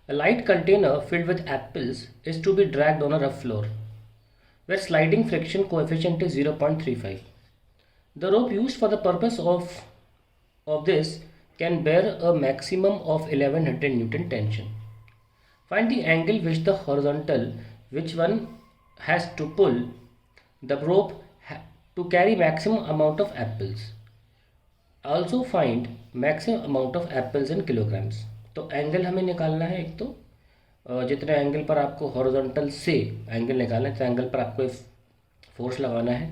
A light container filled with apples is to be dragged on a rough floor, where sliding friction coefficient is 0.35. The rope used for the purpose of this can bear a maximum of 1100 Newton tension. Find the angle which the horizontal which one has to pull the rope to carry maximum amount of apples. Also find maximum amount of apples in kilograms. तो angle हमें निकालना है एक तो जितने angle पर आपको horizontal से एंगल निकालना है तो एंगल पर आपको फोर्स लगाना है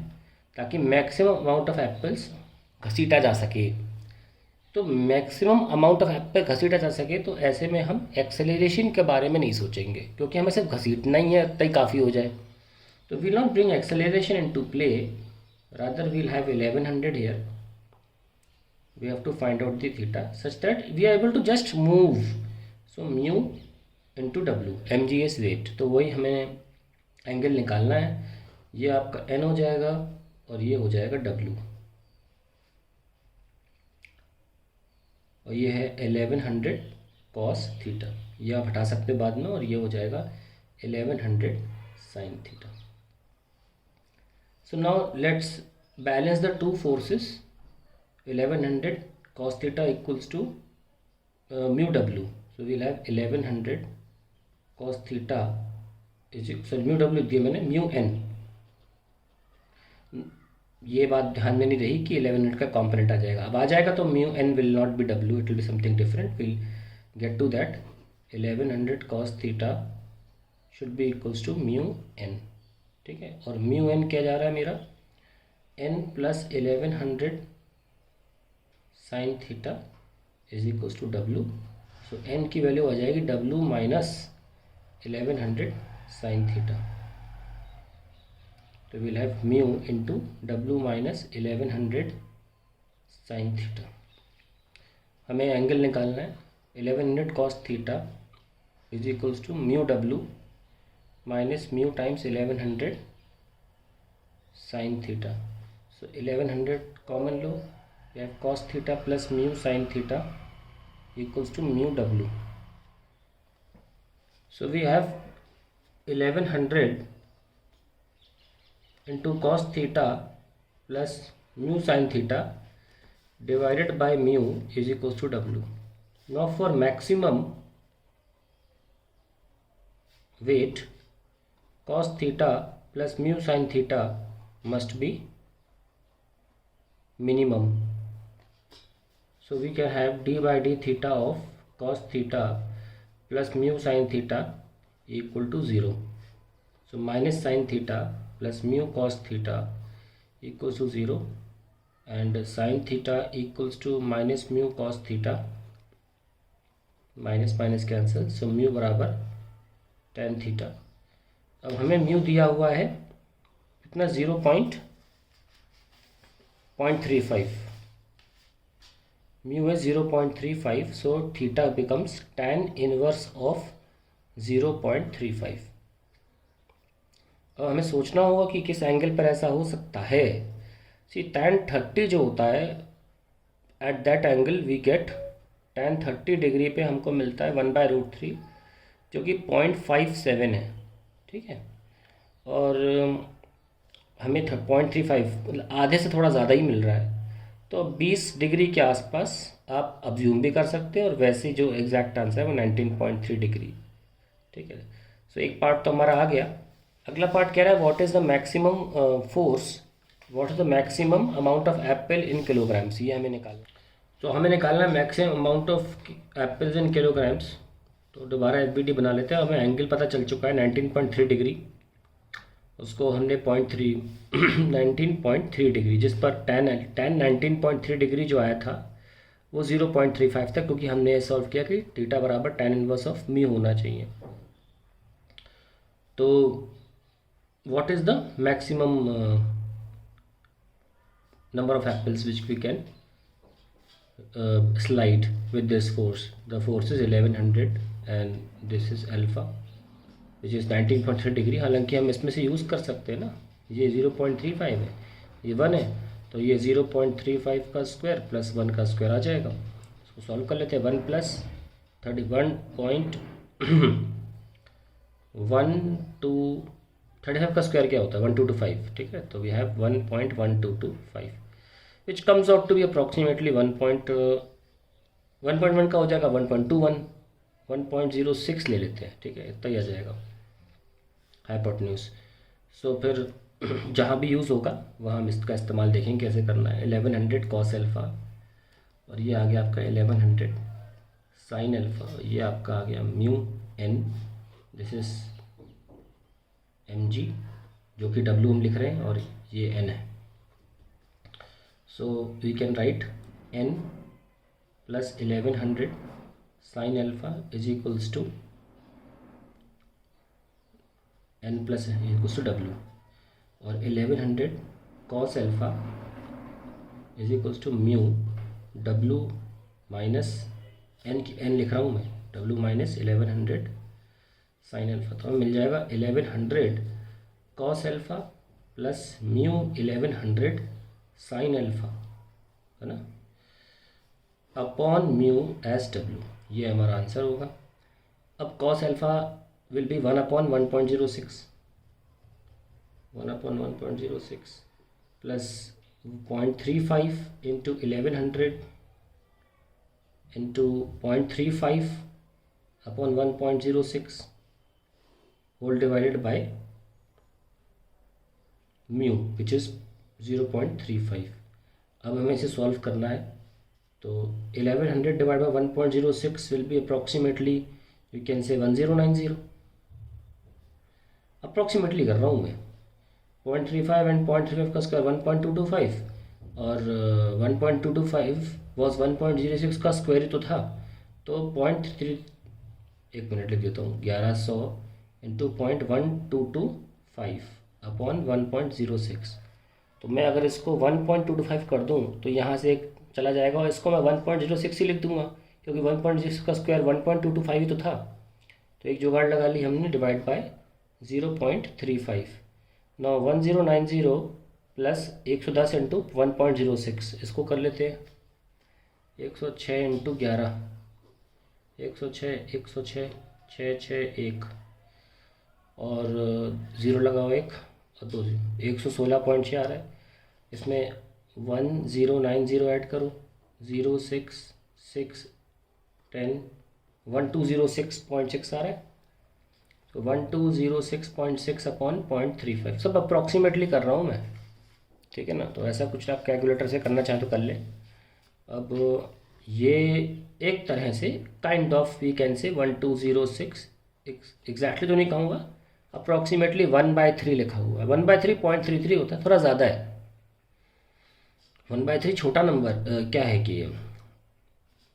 ताकि मैक्सिमम अमाउंट ऑफ एप्पल्स घसीटा जा सके। तो मैक्सिमम अमाउंट ऑफ एप्पल घसीटा जा सके तो ऐसे में हम एक्सेलरेशन के बारे में नहीं सोचेंगे क्योंकि हमें सिर्फ घसीटना ही है इतना ही काफ़ी हो जाए। तो we'll not bring acceleration into play, rather we'll have 1100 हियर। We have to find out the theta such that we are able to just move. So mu into w, mg is weight। तो वही हमें angle निकालना है। ये आपका n हो जाएगा और ये हो जाएगा w, और ये है 1100 cos थीटा। ये आप हटा सकते बाद में और ये हो जाएगा 1100 sin theta. So now let's balance the two forces। 1100 cos theta equals to mu w, so we'll have 1100 cos theta is equal mu w दिया मैंने mu n। ये बात ध्यान में नहीं रही कि 1100 का कंपोनेंट आ जाएगा, अब आ जाएगा तो mu n will not be w, it will be something different, we'll get to that। 1100 cos theta should be equals to mu n, ठीक है। और mu n क्या जा रहा है मेरा n plus 1100 sin theta is equals to w। So n की value आ जाएगी w माइनस 1100 sin थीटा। तो will have mu into w minus 1100 sin theta. हमें एंगल निकालना है 1100 cos theta is equals to mu w minus mu times 1100 sin theta. So 1100 common लो, we have cos theta plus mu sin theta equals to mu w। So we have 1100 into cos theta plus mu sin theta divided by mu is equals to w। Now for maximum weight cos theta plus mu sin theta must be minimum। So we can have d by d theta of cos theta plus mu sin theta equal to 0। So minus sin theta plus mu cos theta equals to 0 and sin theta equals to minus mu cos theta, minus minus cancel, so mu बराबर tan theta. अब हमें mu दिया हुआ है कितना 0.35, mu है 0.35, so theta becomes tan inverse of 0.35। अब हमें सोचना होगा कि किस एंगल पर ऐसा हो सकता है। सी tan 30 जो होता है at that angle we get tan 30 degree पे हमको मिलता है 1/√3 जो कि 0.57 है, ठीक है। और हमें 0.35 आधे से थोड़ा ज़्यादा ही मिल रहा है, तो 20 डिग्री के आसपास आप अब्ज्यूम भी कर सकते हैं और वैसे जो एग्जैक्ट आंसर है वो 19.3 डिग्री, ठीक है। सो एक पार्ट तो हमारा आ गया। अगला पार्ट कह रहा है what is the maximum force, what is the maximum amount of apple in kilograms, ये हमें निकालना। तो हमें निकालना है maximum amount of apples in kilograms. तो दोबारा एफबीडी बना लेते हैं। हमें एंगल पता चल चुका है 19.3 डिग्री, उसको हमने 19.3 डिग्री, जिस पर tan 19.3 डिग्री जो आया था वो 0.35 था, क्योंकि हमने सॉल्व किया कि थीटा बराबर tan इनवर्स ऑफ म्यू होना चाहिए। तो what is the maximum number of apples which we can slide with this force? The force is 1100 and this is alpha which is 19.3 degree. हालांकि हम इसमें से यूज़ कर सकते हैं ना, ये 0.35 है, ये 1 है, तो ये 0.35 का स्क्वायर प्लस 1 का स्क्वायर आ जाएगा। इसको सॉल्व कर लेते हैं। 1 + 31 35 का स्क्वायर क्या होता है? 1225, ठीक है। तो we have 1.1225 which comes out to be approximately 1.1 का हो जाएगा 1.21, 1.06 ले लेते हैं, ठीक है, इतना ही आ जाएगा हाइपोटेन्यूज। सो फिर जहाँ भी यूज़ होगा वहाँ हम इसका इस्तेमाल देखेंगे कैसे करना है। 1100 कॉस अल्फ़ा, और ये आ गया आपका 1100 साइन अल्फ़ा, ये आपका आ गया mu N, this is M G, जो कि डब्ल्यू हम लिख रहे हैं, और ये एन है। So we can write N plus 1100 sine alpha is equals to N plus equals to W, और 1100 cos alpha is equals to mu W minus N लिख रहा हूँ मैं, डब्ल्यू माइनस 1100 साइन अल्फ़ा। तो हमें मिल जाएगा 1100 cos alpha plus mu 1100 sine alpha, है ना, अपॉन म्यू एस डब्ल्यू, ये हमारा आंसर होगा। अब cos alpha will be 1/1.06, 1/1.06 plus 0.35 into 1100 into 0.35 upon 1.06 whole divided by mu which is 0.35। अब हमें इसे सॉल्व करना है, तो 1100 divide by 1.06 will be approximately you can say 1090, approximately कर रहा हूँ मैं। 0.35 एंड 0.35 का स्क्वायर 1.225, और 1.225 वॉज 1.06 का स्क्वायर ही तो था, तो 0.3, एक मिनट लिख देता हूँ, 1100 इंटू 0.1225 अपॉन 1.06। तो मैं अगर इसको 1.225 कर दूँ तो यहाँ से एक चला जाएगा, और इसको मैं 1.06 ही लिख दूँगा, क्योंकि 1.06 का स्क्वायर 1.225 ही तो था। तो एक जुगाड़ लगा ली हमने, divide by 0.35। Now 1090 plus 110 into 1.06, इसको कर लेते हैं 106 इंटू 11, 106 106 661, और 0 लगाओ एक और 2 116.6 आ रहा है। इसमें 1090 ऐड करो, 0 6 6 10 1206.6 आ रहा है। तो 1206.6 अपॉन 0.35, सब अप्रॉक्सीमेटली कर रहा हूँ मैं, ठीक है ना। तो ऐसा कुछ आप कैलकुलेटर से करना चाहें तो कर लें। अब ये एक तरह से kind of we can say 1206, exactly तो नहीं कहूँगा, अप्रॉक्सीमेटली 1/3 लिखा हुआ है। 1/3 0.33 होता है, थोड़ा ज़्यादा है। 1/3 छोटा नंबर क्या है कि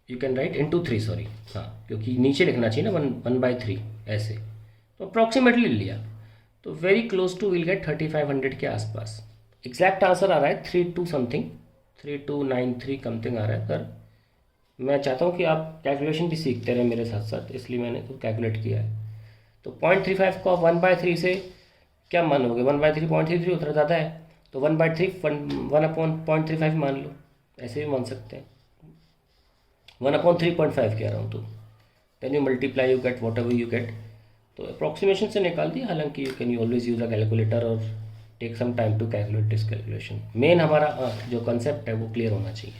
you can write into 3, sorry, हाँ, क्योंकि नीचे लिखना चाहिए ना 1/3 ऐसे, तो अप्रॉक्सीमेटली लिया, तो very close to will get 3500 के आसपास। एग्जैक्ट आंसर आ रहा है 32 समथिंग, 3293 समथिंग आ रहा है। पर मैं चाहता हूँ कि आप कैलकुलेशन भी सीखते रहें मेरे साथ साथ, इसलिए मैंने तो कैलकुलेट किया है। तो 0.35 को 1/3 से क्या मानोगे? 1/3 0.33 उतना ज़्यादा है, तो 1/3 1/0.35 मान लो, ऐसे भी मान सकते हैं। 1/3.5 कह रहा हूँ, तो then you multiply, you get whatever you get. तो अप्रॉक्सीमेशन से निकाल दिया, हालांकि you can always use a calculator और take some time to calculate this calculation. Main हमारा जो कंसेप्ट है वो क्लियर होना चाहिए।